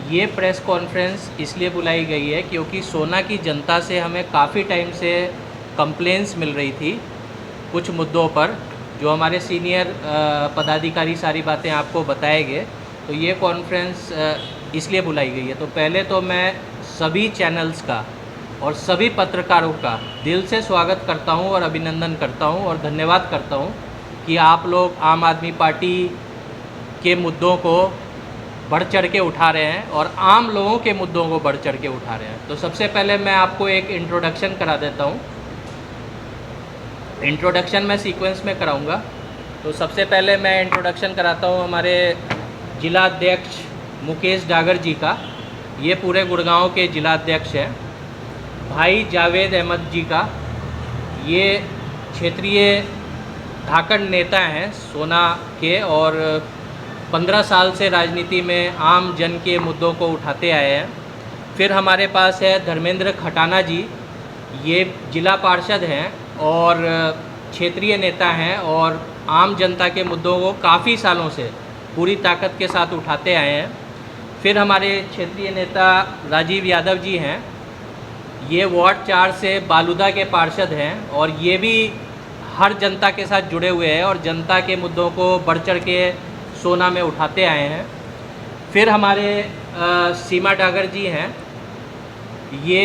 ये press conference इसलिए बुलाई गई है क्योंकि सोना की जनता से हमें काफ़ी टाइम से कंप्लेंट्स मिल रही थी कुछ मुद्दों पर, जो हमारे सीनियर पदाधिकारी सारी बातें आपको बताएंगे। तो ये कॉन्फ्रेंस इसलिए बुलाई गई है। तो पहले तो मैं सभी चैनल्स का और सभी पत्रकारों का दिल से स्वागत करता हूं और अभिनंदन करता हूं और धन्यवाद करता हूं कि आप लोग आम आदमी पार्टी के मुद्दों को बढ़ चढ़ के उठा रहे हैं और आम लोगों के मुद्दों को बढ़ चढ़ के उठा रहे हैं। तो सबसे पहले मैं आपको एक इंट्रोडक्शन करा देता हूं। इंट्रोडक्शन मैं सीक्वेंस में कराऊंगा। तो सबसे पहले मैं इंट्रोडक्शन कराता हूं हमारे जिला अध्यक्ष मुकेश डागर जी का। ये पूरे गुड़गांव के जिला अध्यक्ष हैं। भाई जावेद अहमद जी का, ये क्षेत्रीय धाकड़ नेता हैं सोना के और 15 साल से राजनीति में आम जन के मुद्दों को उठाते आए हैं। फिर हमारे पास है धर्मेंद्र खटाना जी, ये जिला पार्षद हैं और क्षेत्रीय नेता हैं और आम जनता के मुद्दों को काफ़ी सालों से पूरी ताकत के साथ उठाते आए हैं। फिर हमारे क्षेत्रीय नेता राजीव यादव जी हैं, ये वार्ड 4 से बालूदा के पार्षद हैं और ये भी हर जनता के साथ जुड़े हुए हैं और जनता के मुद्दों को बढ़ चढ़ के सोना में उठाते आए हैं। फिर हमारे सीमा डागर जी हैं, ये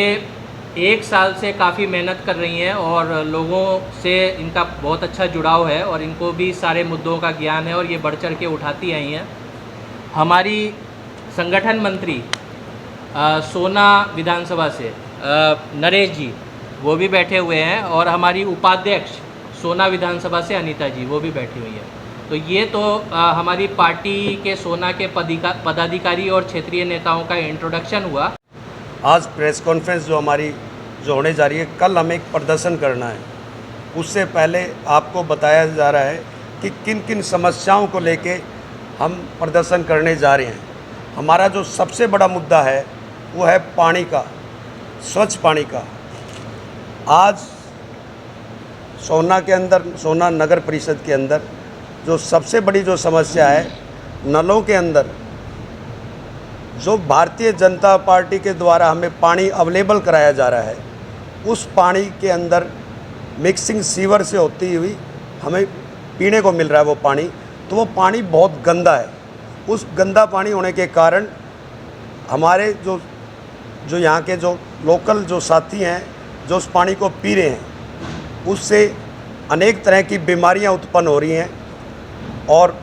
1 साल से काफ़ी मेहनत कर रही हैं और लोगों से इनका बहुत अच्छा जुड़ाव है और इनको भी सारे मुद्दों का ज्ञान है और ये बढ़ चढ़ के उठाती आई हैं। हमारी संगठन मंत्री सोना विधानसभा से नरेश जी, वो भी बैठे हुए हैं और हमारी उपाध्यक्ष सोना विधानसभा से अनीता जी, वो भी बैठी हुई है। तो ये तो हमारी पार्टी के सोना के पदाधिकारी और क्षेत्रीय नेताओं का इंट्रोडक्शन हुआ। आज प्रेस कॉन्फ्रेंस जो होने जा रही है, कल हमें एक प्रदर्शन करना है। उससे पहले आपको बताया जा रहा है कि किन किन समस्याओं को लेके हम प्रदर्शन करने जा रहे हैं। हमारा जो सबसे बड़ा मुद्दा है वो है पानी का, स्वच्छ पानी का। आज सोना के अंदर, सोना नगर परिषद के अंदर जो सबसे बड़ी जो समस्या है, नलों के अंदर जो भारतीय जनता पार्टी के द्वारा हमें पानी अवेलेबल कराया जा रहा है, उस पानी के अंदर मिक्सिंग सीवर से होती हुई हमें पीने को मिल रहा है वो पानी। तो वो पानी बहुत गंदा है। उस गंदा पानी होने के कारण हमारे जो यहाँ के जो लोकल जो साथी हैं, जो उस पानी को पी रहे हैं, उससे अनेक तरह की बीमारियाँ उत्पन्न हो रही हैं और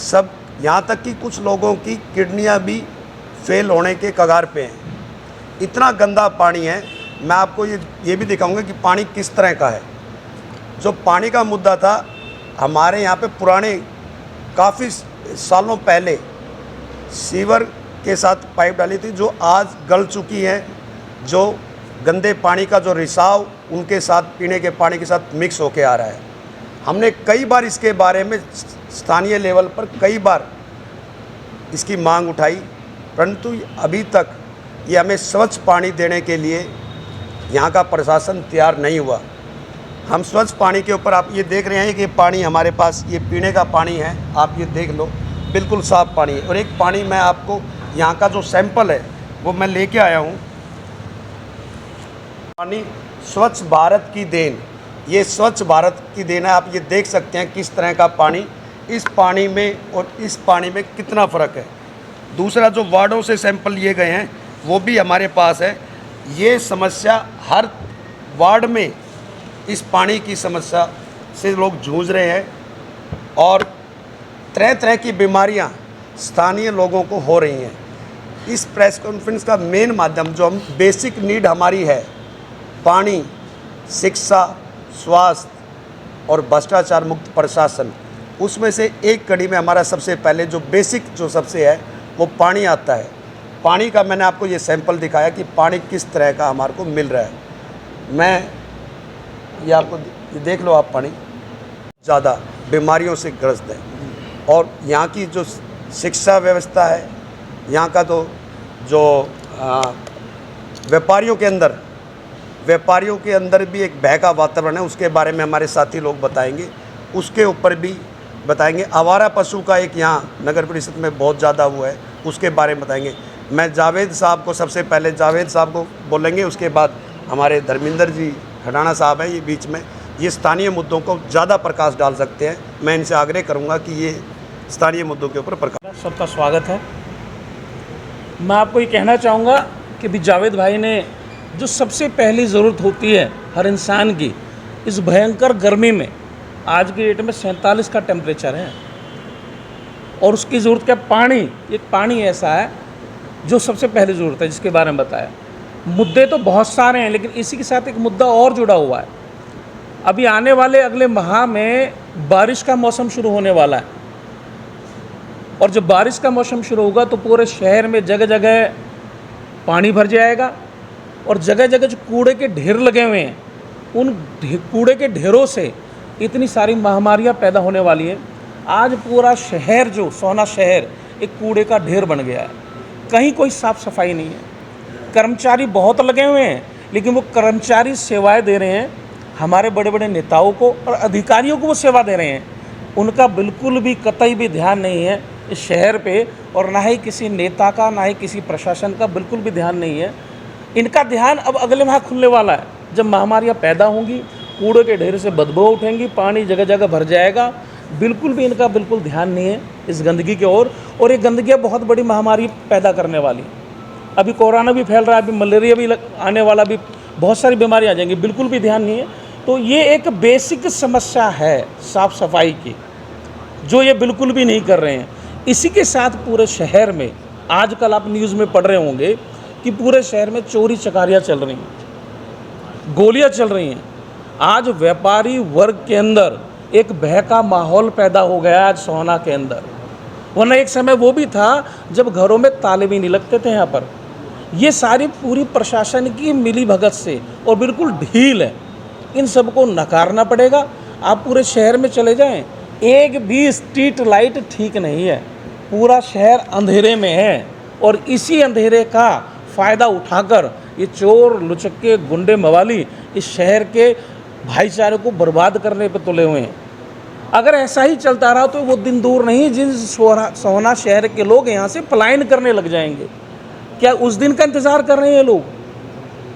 सब यहाँ तक कि कुछ लोगों की किडनियाँ भी फेल होने के कगार पे हैं। इतना गंदा पानी है। मैं आपको ये भी दिखाऊंगा कि पानी किस तरह का है। जो पानी का मुद्दा था, हमारे यहाँ पे पुराने काफ़ी सालों पहले सीवर के साथ पाइप डाली थी, जो आज गल चुकी हैं। जो गंदे पानी का जो रिसाव उनके साथ पीने के पानी के साथ मिक्स होके आ रहा है। हमने कई बार इसके बारे में स्थानीय लेवल पर कई बार इसकी मांग उठाई, परंतु अभी तक ये हमें स्वच्छ पानी देने के लिए यहाँ का प्रशासन तैयार नहीं हुआ। हम स्वच्छ पानी के ऊपर, आप ये देख रहे हैं कि पानी हमारे पास ये पीने का पानी है, आप ये देख लो, बिल्कुल साफ़ पानी है। और एक पानी मैं आपको यहाँ का जो सैंपल है वो मैं लेके आया हूँ। पानी स्वच्छ भारत की देन, ये स्वच्छ भारत की देन है। आप ये देख सकते हैं किस तरह का पानी, इस पानी में और इस पानी में कितना फ़र्क है। दूसरा, जो वार्डों से सैंपल लिए गए हैं वो भी हमारे पास है। ये समस्या हर वार्ड में, इस पानी की समस्या से लोग जूझ रहे हैं और तरह तरह की बीमारियां स्थानीय लोगों को हो रही हैं। इस प्रेस कॉन्फ्रेंस का मेन माध्यम, जो हम बेसिक नीड हमारी है, पानी, शिक्षा, स्वास्थ्य और भ्रष्टाचार मुक्त प्रशासन, उसमें से एक कड़ी में हमारा सबसे पहले जो बेसिक जो सबसे है वो पानी आता है। पानी का मैंने आपको ये सैंपल दिखाया कि पानी किस तरह का हमारे को मिल रहा है। मैं ये आपको ये देख लो, आप पानी ज़्यादा बीमारियों से ग्रस्त है। और यहाँ की जो शिक्षा व्यवस्था है, यहाँ का तो जो व्यापारियों के अंदर भी एक भय का वातावरण है, उसके बारे में हमारे साथी लोग बताएंगे। उसके ऊपर भी बताएंगे। आवारा पशु का एक यहाँ नगर परिषद में बहुत ज़्यादा हुआ है, उसके बारे में बताएंगे। मैं जावेद साहब को सबसे पहले जावेद साहब को बोलेंगे, उसके बाद हमारे धर्मेंद्र जी खडाना साहब हैं, ये बीच में ये स्थानीय मुद्दों को ज़्यादा प्रकाश डाल सकते हैं। मैं इनसे आग्रह करूंगा कि ये स्थानीय मुद्दों के ऊपर प्रकाश। सबका स्वागत है। मैं आपको ये कहना चाहूँगा कि भी जावेद भाई ने जो सबसे पहली ज़रूरत होती है हर इंसान की इस भयंकर गर्मी में, आज की डेट में 47 का टेम्परेचर है और उसकी ज़रूरत क्या, पानी। एक पानी ऐसा है जो सबसे पहली ज़रूरत है, जिसके बारे में बताया। मुद्दे तो बहुत सारे हैं, लेकिन इसी के साथ एक मुद्दा और जुड़ा हुआ है। अभी आने वाले अगले माह में बारिश का मौसम शुरू होने वाला है और जब बारिश का मौसम शुरू होगा तो पूरे शहर में जगह जगह पानी भर जाएगा और जगह जगह जो कूड़े के ढेर लगे हुए हैं, उन कूड़े के ढेरों से इतनी सारी महामारियां पैदा होने वाली हैं। आज पूरा शहर, जो सोहना शहर, एक कूड़े का ढेर बन गया है। कहीं कोई साफ़ सफाई नहीं है। कर्मचारी बहुत लगे हुए हैं, लेकिन वो कर्मचारी सेवाएं दे रहे हैं हमारे बड़े बड़े नेताओं को और अधिकारियों को, वो सेवा दे रहे हैं। उनका बिल्कुल भी कतई भी ध्यान नहीं है इस शहर पे, और ना ही किसी नेता का, ना ही किसी प्रशासन का बिल्कुल भी ध्यान नहीं है। इनका ध्यान अब अगले माह खुलने वाला है, जब महामारियाँ पैदा होंगी, कूड़े के ढेर से बदबू उठेंगी, पानी जगह जगह भर जाएगा। बिल्कुल भी इनका बिल्कुल ध्यान नहीं है इस गंदगी की ओर, और ये गंदगी बहुत बड़ी महामारी पैदा करने वाली। अभी कोरोना भी फैल रहा है, अभी मलेरिया भी आने वाला, भी बहुत सारी बीमारियाँ आ जाएंगी। बिल्कुल भी ध्यान नहीं है। तो ये एक बेसिक समस्या है साफ़ सफाई की, जो ये बिल्कुल भी नहीं कर रहे हैं। इसी के साथ पूरे शहर में आजकल आप न्यूज़ में पढ़ रहे होंगे कि पूरे शहर में चोरी चकारियाँ चल रही हैं, गोलियाँ चल रही हैं। आज व्यापारी वर्ग के अंदर एक भय का माहौल पैदा हो गया आज सोहना के अंदर, वरना एक समय वो भी था जब घरों में ताले भी नहीं लगते थे। यहाँ पर ये सारी पूरी प्रशासन की मिली भगत से और बिल्कुल ढील है, इन सबको नकारना पड़ेगा। आप पूरे शहर में चले जाएं, एक भी स्ट्रीट लाइट ठीक नहीं है, पूरा शहर अंधेरे में है, और इसी अंधेरे का फ़ायदा उठाकर ये चोर, लुचक्के, गुंडे, मवाली इस शहर के भाईचारे को बर्बाद करने पर तुले हुए हैं। अगर ऐसा ही चलता रहा तो वो दिन दूर नहीं जिन सोहना शहर के लोग यहाँ से पलायन करने लग जाएंगे। क्या उस दिन का इंतज़ार कर रहे हैं लोग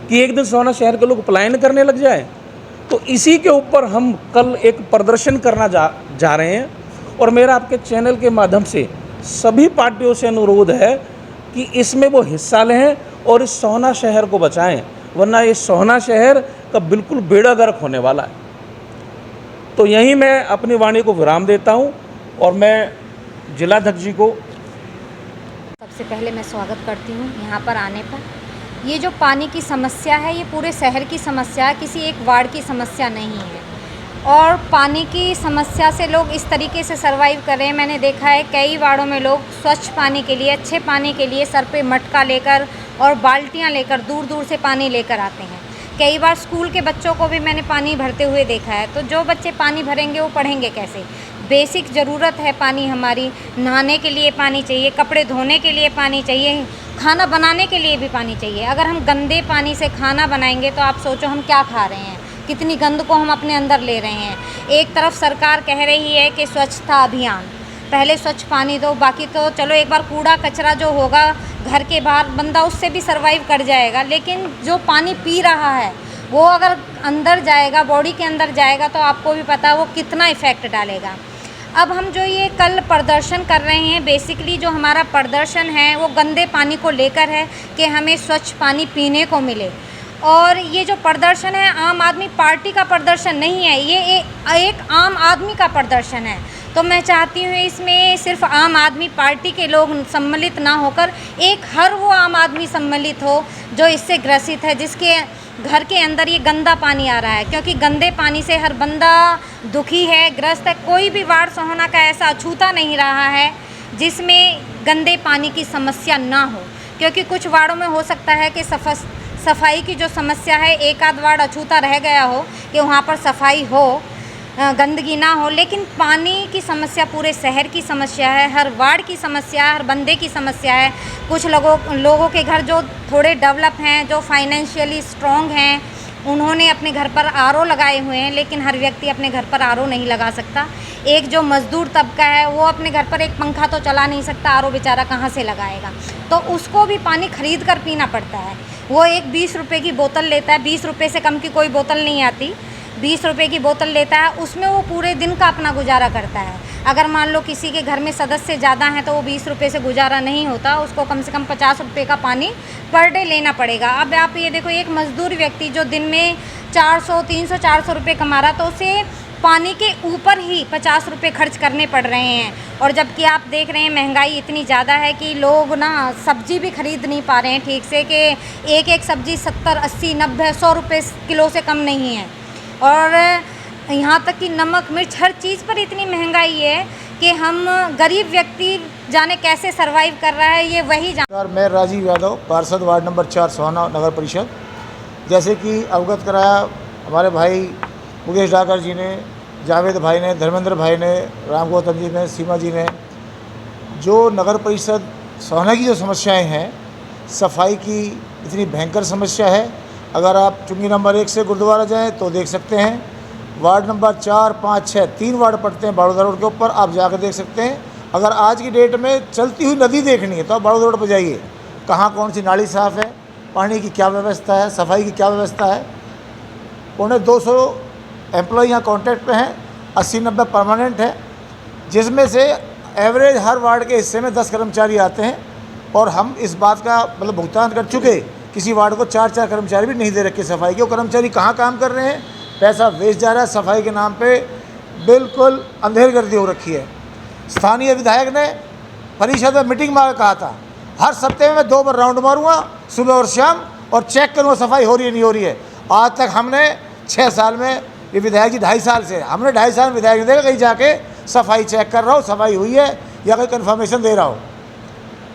कि एक दिन सोहना शहर के लोग पलायन करने लग जाए? तो इसी के ऊपर हम कल एक प्रदर्शन करना जा रहे हैं, और मेरा आपके चैनल के माध्यम से सभी पार्टियों से अनुरोध है कि इसमें वो हिस्सा लें और इस सोहना शहर को बचाएं, वरना ये सोहना शहर का बिल्कुल बेड़ा गर्क होने वाला है। तो यहीं मैं अपनी वाणी को विराम देता हूं, और मैं जिलाध्यक्ष जी को सबसे पहले मैं स्वागत करती हूं यहाँ पर आने पर। ये जो पानी की समस्या है, ये पूरे शहर की समस्या है, किसी एक वार्ड की समस्या नहीं है। और पानी की समस्या से लोग इस तरीके से सर्वाइव कर रहे हैं। मैंने देखा है कई वार्डों में लोग स्वच्छ पानी के लिए, अच्छे पानी के लिए सर पे मटका लेकर और बाल्टियाँ लेकर दूर दूर से पानी लेकर आते हैं। कई बार स्कूल के बच्चों को भी मैंने पानी भरते हुए देखा है। तो जो बच्चे पानी भरेंगे वो पढ़ेंगे कैसे? बेसिक ज़रूरत है पानी हमारी। नहाने के लिए पानी चाहिए, कपड़े धोने के लिए पानी चाहिए, खाना बनाने के लिए भी पानी चाहिए। अगर हम गंदे पानी से खाना बनाएंगे तो आप सोचो हम क्या खा रहे हैं, कितनी गंद को हम अपने अंदर ले रहे हैं। एक तरफ सरकार कह रही है कि स्वच्छता अभियान, पहले स्वच्छ पानी दो, बाकी तो चलो एक बार कूड़ा कचरा जो होगा घर के बाहर बंदा उससे भी सर्वाइव कर जाएगा, लेकिन जो पानी पी रहा है वो अगर अंदर जाएगा, बॉडी के अंदर जाएगा, तो आपको भी पता है वो कितना इफ़ेक्ट डालेगा। अब हम जो ये कल प्रदर्शन कर रहे हैं, बेसिकली जो हमारा प्रदर्शन है वो गंदे पानी को लेकर है कि हमें स्वच्छ पानी पीने को मिले। और ये जो प्रदर्शन है आम आदमी पार्टी का प्रदर्शन नहीं है, ये एक आम आदमी का प्रदर्शन है। तो मैं चाहती हूँ इसमें सिर्फ आम आदमी पार्टी के लोग सम्मिलित ना होकर एक हर वो आम आदमी सम्मिलित हो जो इससे ग्रसित है, जिसके घर के अंदर ये गंदा पानी आ रहा है। क्योंकि गंदे पानी से हर बंदा दुखी है, ग्रस्त है। कोई भी वार्ड सोहना का ऐसा अछूता नहीं रहा है जिसमें गंदे पानी की समस्या ना हो। क्योंकि कुछ वार्डों में हो सकता है कि सफाई की जो समस्या है, एक आध वार्ड अछूता रह गया हो कि वहाँ पर सफाई हो, गंदगी ना हो, लेकिन पानी की समस्या पूरे शहर की समस्या है, हर वार्ड की समस्या है, हर बंदे की समस्या है। कुछ लोगों के घर जो थोड़े डेवलप हैं, जो फाइनेंशियली स्ट्रॉन्ग हैं, उन्होंने अपने घर पर आरओ लगाए हुए हैं, लेकिन हर व्यक्ति अपने घर पर आरओ नहीं लगा सकता। एक जो मज़दूर तबका है वो अपने घर पर एक पंखा तो चला नहीं सकता, आरओ बेचारा कहाँ से लगाएगा, तो उसको भी पानी ख़रीद कर पीना पड़ता है। वो एक 20 रुपये की बोतल लेता है, 20 रुपये से कम की कोई बोतल नहीं आती, 20 रुपये की बोतल लेता है, उसमें वो पूरे दिन का अपना गुजारा करता है। अगर मान लो किसी के घर में सदस्य ज़्यादा हैं तो वो 20 रुपये से गुजारा नहीं होता, उसको कम से कम 50 रुपये का पानी पर डे लेना पड़ेगा। अब आप ये देखो, एक मज़दूर व्यक्ति जो दिन में 400, 300, 400 रुपये कमा रहा, तो उसे पानी के ऊपर ही 50 रुपये खर्च करने पड़ रहे हैं। और जबकि आप देख रहे हैं महंगाई इतनी ज़्यादा है कि लोग ना सब्ज़ी भी ख़रीद नहीं पा रहे हैं ठीक से, कि एक एक सब्ज़ी 70, 80, 90, 100 रुपये किलो से कम नहीं है। और यहाँ तक कि नमक, मिर्च, हर चीज़ पर इतनी महंगाई है कि हम गरीब व्यक्ति जाने कैसे सरवाइव कर रहा है, ये वही जान। मैं राजीव यादव, पार्षद वार्ड नंबर 4 सोहाना नगर परिषद। जैसे कि अवगत कराया हमारे भाई मुकेश डागर जी ने, जावेद भाई ने, धर्मेंद्र भाई ने, राम गौतम जी ने, सीमा जी ने, जो नगर परिषद सोहाना की जो समस्याएं हैं, सफाई की इतनी भयंकर समस्या है। अगर आप चुंगी नंबर 1 से गुरुद्वारा जाएं तो देख सकते हैं, वार्ड नंबर 4, 5, 6 3 वार्ड पड़ते हैं बड़ौदा रोड के ऊपर, आप जाकर देख सकते हैं। अगर आज की डेट में चलती हुई नदी देखनी है तो आप बड़ौदा रोड पर जाइए, कहाँ कौन सी नाली साफ़ है, पानी की क्या व्यवस्था है, सफाई की क्या व्यवस्था है। 250 एम्प्लॉय यहाँ कॉन्ट्रैक्ट पे हैं, 80-90 परमानेंट है, जिसमें से एवरेज हर वार्ड के हिस्से में 10 कर्मचारी आते हैं। और हम इस बात का मतलब भुगतान कर चुके, किसी वार्ड को 4-4 कर्मचारी भी नहीं दे रखे सफाई के। वो कर्मचारी कहाँ काम कर रहे हैं, पैसा वेस्ट जा रहा है, सफाई के नाम पे बिल्कुल अंधेरगर्दी हो रखी है। स्थानीय विधायक ने परिषद में मीटिंग में कहा था, हर सप्ताह में 2 बार राउंड मारूंगा, सुबह और शाम, और चेक करूँगा सफाई हो रही है नहीं हो रही है। आज तक हमने 6 साल में, ये विधायक जी 2.5 साल से, हमने 2.5 साल में विधायक देखा कहीं जाके सफाई चेक कर रहा हो, सफाई हुई है या कोई कन्फर्मेशन दे रहा हो।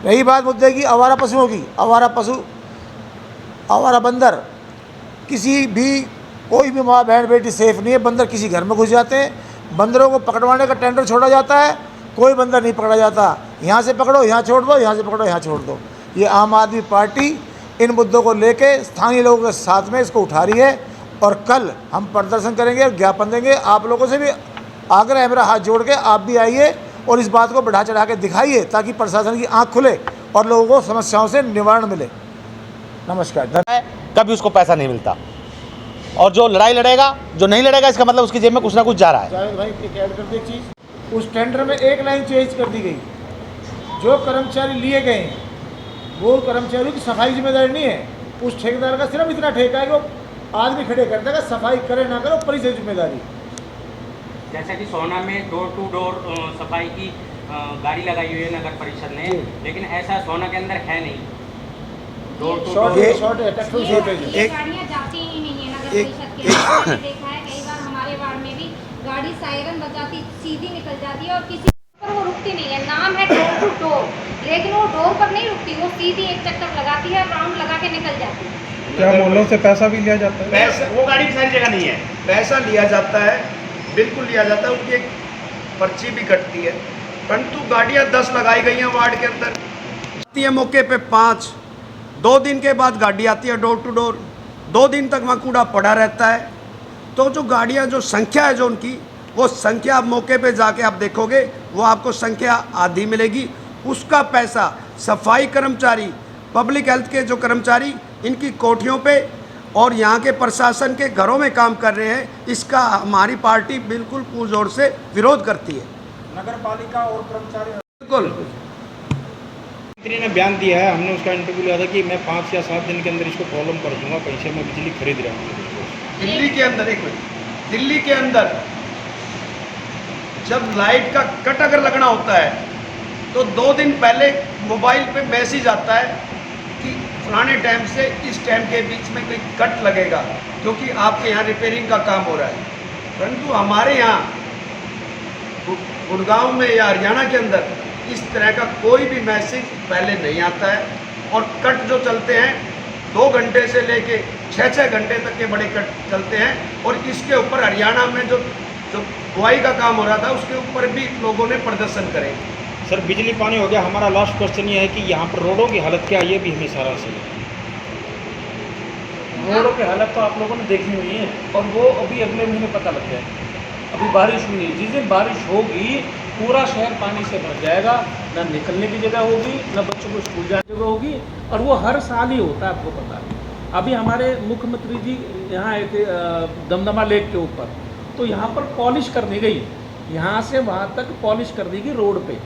रही बात मुद्दे की आवारा पशुओं की, आवारा पशु, आवारा बंदर, किसी भी कोई भी माँ बहन बेटी सेफ़ नहीं है। बंदर किसी घर में घुस जाते हैं, बंदरों को पकड़वाने का टेंडर छोड़ा जाता है, कोई बंदर नहीं पकड़ा जाता। यहाँ से पकड़ो यहाँ छोड़ दो, यहाँ से पकड़ो यहाँ छोड़ दो। ये आम आदमी पार्टी इन मुद्दों को लेके स्थानीय लोगों के साथ में इसको उठा रही है, और कल हम प्रदर्शन करेंगे और ज्ञापन देंगे। आप लोगों से भी आग्रह है मेरा, हाथ जोड़ के आप भी आइए और इस बात को बढ़ा चढ़ा के दिखाइए, ताकि प्रशासन की आँख खुले और लोगों को समस्याओं से निवारण मिले। नमस्कार। कभी उसको पैसा नहीं मिलता, और जो लड़ाई लड़ेगा, जो नहीं लड़ेगा, इसका मतलब उसकी जेब में कुछ ना कुछ जा रहा है। जावेद भाई एक ऐड कर दी चीज़, उस टेंडर में एक लाइन चेंज कर दी गई। जो कर्मचारी लिए गए हैं वो कर्मचारियों की सफाई जिम्मेदारी नहीं है, उस ठेकेदार का सिर्फ इतना ठेका है कि वो आदमी खड़े कर देगा, सफाई करे ना करे परिषद जिम्मेदारी। जैसा कि सोहाना में डोर टू डोर सफाई की गाड़ी लगाई हुई है नगर परिषद ने, लेकिन ऐसा सोहाना के अंदर है नहीं। डोर टू डोर शॉर्ट है, टेक्निकल शॉर्टेज है। ये गाड़ियाँ जाती ही नहीं है नगर परिषद के। मैंने देखा है कई बार हमारे वार्ड में भी गाड़ी सायरन बजाती सीधी निकल जाती है, और किसी पर वो रुकती नहीं है। नाम है डोर टू डोर, लेकिन वो डोर पर नहीं रुकती, वो सीधी एक चक्कर लगाती है, राउंड लगा के निकल जाती है। क्या मोहल्लों से पैसा भी लिया जाता है? पैसा, वो गाड़ी सारी जगह नहीं है, पैसा लिया जाता है, बिल्कुल लिया जाता है। उनकी एक पर्ची भी कटती है, परंतु गाड़ियाँ 10 लगाई गई हैं वार्ड के अंदर, आती है मौके पे 5, 2 दिन के बाद गाड़ी आती है डोर टू डोर, 2 दिन तक वहाँ कूड़ा पड़ा रहता है। तो जो गाड़ियाँ, जो संख्या है जो उनकी, वो संख्या आप मौके पे जाके आप देखोगे, वो आपको संख्या आधी मिलेगी। उसका पैसा सफाई कर्मचारी, पब्लिक हेल्थ के जो कर्मचारी, इनकी कोठियों पे और यहाँ के प्रशासन के घरों में काम कर रहे हैं। इसका हमारी पार्टी बिल्कुल पुरजोर से विरोध करती है। नगर पालिका और कर्मचारी बिल्कुल मंत्री ने बयान दिया है, हमने उसका इंटरव्यू लिया था कि मैं 5 या 7 दिन के अंदर इसको प्रॉब्लम कर दूंगा, पैसे में बिजली खरीद रहा हूँ। दिल्ली के अंदर, एक मिनट, दिल्ली के अंदर जब लाइट का कट अगर लगना होता है तो 2 दिन पहले मोबाइल पे मैसेज आता है कि फलाने टाइम से इस टाइम के बीच में कोई कट लगेगा, क्योंकि आपके यहाँ रिपेयरिंग का काम हो रहा है। परंतु हमारे यहाँ गुड़गांव में या हरियाणा के अंदर इस तरह का कोई भी मैसेज पहले नहीं आता है, और कट जो चलते हैं 2 घंटे से लेके 6-6 घंटे तक के बड़े कट चलते हैं। और इसके ऊपर हरियाणा में जो बुआई का काम हो रहा था उसके ऊपर भी लोगों ने प्रदर्शन करे। सर बिजली पानी हो गया, हमारा लास्ट क्वेश्चन ये है कि यहाँ पर रोडों की हालत क्या है, ये भी हमें सारा से। रोडों की हालत तो आप लोगों ने देखी हुई है, और वो अभी अगले महीने पता लग जाए। अभी बारिश हुई है, जिस दिन बारिश होगी पूरा शहर पानी से भर जाएगा, ना निकलने की जगह होगी, ना बच्चों को स्कूल जाने की जगह होगी। और वो हर साल ही होता है, आपको पता है। अभी हमारे मुख्यमंत्री जी यहाँ आए थे दमदमा लेक के ऊपर, तो यहाँ पर पॉलिश कर दी गई, यहाँ से वहाँ तक पॉलिश कर दी गई रोड पे।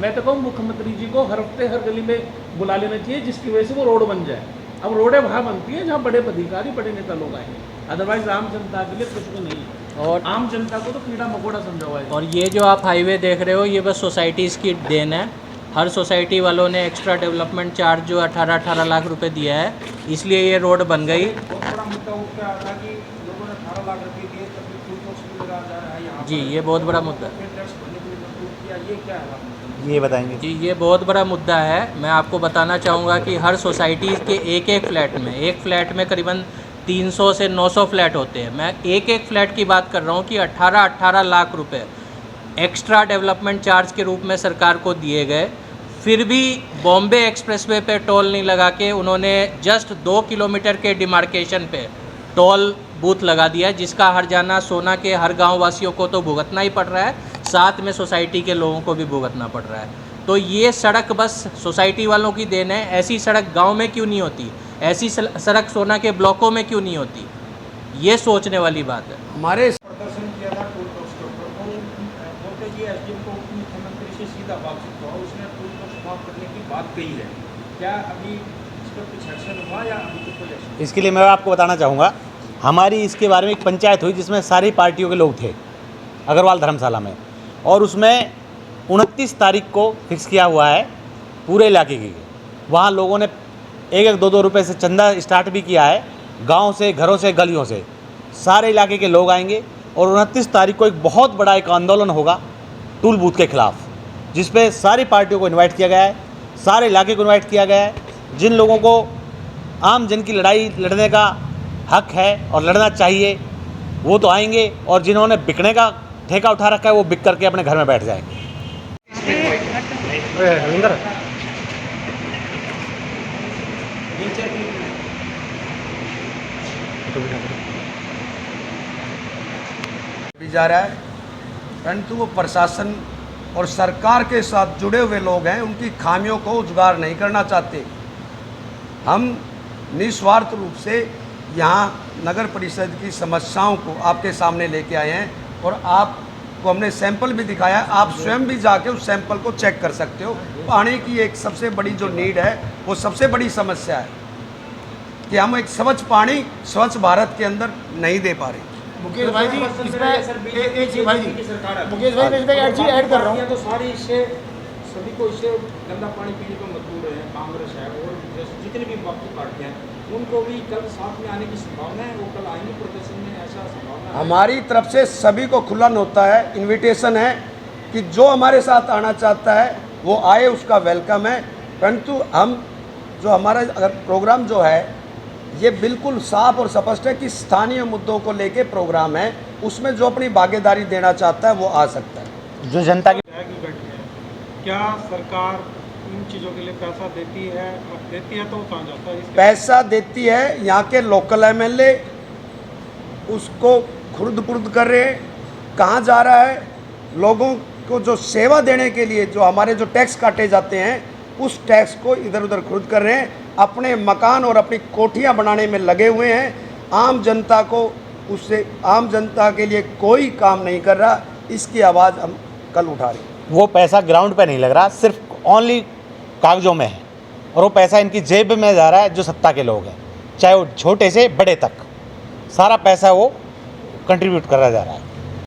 मैं तो कहूँ मुख्यमंत्री जी को हर हफ्ते हर गली में बुला लेना चाहिए, जिसकी वजह से वो रोड बन जाए। अब रोडें वहाँ बनती हैं जहाँ बड़े अधिकारी बड़े नेता लोग आएंगे, अदरवाइज आम जनता के लिए कुछ भी नहीं है। और आम जनता को तो कीड़ा मकोड़ा समझा हुआ है। और ये जो आप हाईवे देख रहे हो, ये बस सोसाइटीज़ की देन है। हर सोसाइटी वालों ने एक्स्ट्रा डेवलपमेंट चार्ज जो 18 लाख रुपए दिया है, इसलिए ये रोड बन गई। बहुत बड़ा मुद्दा उठ के आता कि लोगों ने 18 लाख रुपये दिए, तब भी फुल टैक्स भी लगा जा रहा है यहाँ जी, ये बहुत बड़ा मुद्दा है। टैक्स भरने के लिए मजबूर किया, ये क्या है? ये बताएंगे जी, ये बहुत बड़ा मुद्दा है। मैं आपको बताना चाहूँगा कि हर सोसाइटी के एक फ्लैट में करीबन 300 से 900 फ्लैट होते हैं। मैं एक फ्लैट की बात कर रहा हूँ कि 18 लाख रुपए एक्स्ट्रा डेवलपमेंट चार्ज के रूप में सरकार को दिए गए। फिर भी बॉम्बे एक्सप्रेसवे पे टोल नहीं लगा के उन्होंने जस्ट 2 किलोमीटर के डिमार्केशन पे टोल बूथ लगा दिया, जिसका हर जाना सोना के हर गांव वासियों को तो भुगतना ही पड़ रहा है, साथ में सोसाइटी के लोगों को भी भुगतना पड़ रहा है। तो ये सड़क बस सोसाइटी वालों की देन है। ऐसी सड़क गांव में क्यों नहीं होती, ऐसी सड़क सोना के ब्लॉकों में क्यों नहीं होती, ये सोचने वाली बात है। हमारे प्रदर्शन किया था टोल टैक्स के ऊपर, तो बोलते जी एसडीएम को मुख्यमंत्री से सीधा बातचीत हुआ, उसने टोल टैक्स माफ करने की बात कही है। क्या अभी इस पर कुछ एक्शन हुआ या अभी तक कोई एक्शन? इसके लिए मैं आपको बताना चाहूँगा, हमारी इसके बारे में एक पंचायत हुई जिसमें सारी पार्टियों के लोग थे अग्रवाल धर्मशाला में, और उसमें 29 तारीख को फिक्स किया हुआ है पूरे इलाके की। वहाँ लोगों ने 1-2 रुपए से चंदा स्टार्ट भी किया है, गांव से, घरों से, गलियों से सारे इलाके के लोग आएंगे। और 29 तारीख को एक बहुत बड़ा एक आंदोलन होगा टूल बूथ के खिलाफ, जिस पे सारी पार्टियों को इनवाइट किया गया है, सारे इलाके को इनवाइट किया गया है। जिन लोगों को आम जन की लड़ाई लड़ने का हक है और लड़ना चाहिए वो तो आएंगे, और जिन्होंने बिकने का ठेका उठा रखा है वो बिक करके अपने घर में बैठ जाएंगे। भी जा रहा है, परंतु वो प्रशासन और सरकार के साथ जुड़े हुए लोग हैं, उनकी खामियों को उजागर नहीं करना चाहते। हम निस्वार्थ रूप से यहाँ नगर परिषद की समस्याओं को आपके सामने लेके आए हैं, और आपको हमने सैंपल भी दिखाया। आप स्वयं भी जाके उस सैंपल को चेक कर सकते हो। पानी की एक सबसे बड़ी जो नीड है, वो सबसे बड़ी समस्या है कि हम एक स्वच्छ पानी स्वच्छ भारत के अंदर नहीं दे पा रहे। मुकेश भाई जी, इसमें एक चीज़ भाई जी, मुकेश भाई मैं इसमें एक चीज़ ऐड कर रहा हूँ। तो सारी इससे सभी को इससे गंदा पानी पीने को मजबूर है। कांग्रेस है और जितनी भी बाकी पार्टियां हैं, उनको भी कल साथ में आने की संभावना है। वो कल आएंगे प्रदर्शन में, ऐसा संभावना है? हमारी तरफ से सभी को खुला होता है, इनविटेशन है कि जो हमारे साथ आना चाहता है वो आए, उसका वेलकम है। परंतु हम जो हमारा अगर प्रोग्राम जो है ये बिल्कुल साफ और स्पष्ट है कि स्थानीय मुद्दों को लेके प्रोग्राम है, उसमें जो अपनी भागीदारी देना चाहता है वो आ सकता है। जो जनता की क्या सरकार इन चीज़ों के लिए पैसा देती है? देती है तो कहाँ जाता है? पैसा देती है, यहाँ के लोकल एमएलए उसको खुर्द पुर्द कर रहे हैं। कहाँ जा रहा है? लोगों को जो सेवा देने के लिए जो हमारे जो टैक्स काटे जाते हैं, उस टैक्स को इधर उधर खुर्द कर रहे हैं। अपने मकान और अपनी कोठियाँ बनाने में लगे हुए हैं। आम जनता को उससे, आम जनता के लिए कोई काम नहीं कर रहा। इसकी आवाज़ हम कल उठा रहे हैं। वो पैसा ग्राउंड पे नहीं लग रहा, सिर्फ ओनली कागजों में है, और वो पैसा इनकी जेब में जा रहा है जो सत्ता के लोग हैं, चाहे वो छोटे से बड़े तक, सारा पैसा वो कंट्रीब्यूट करा जा रहा है।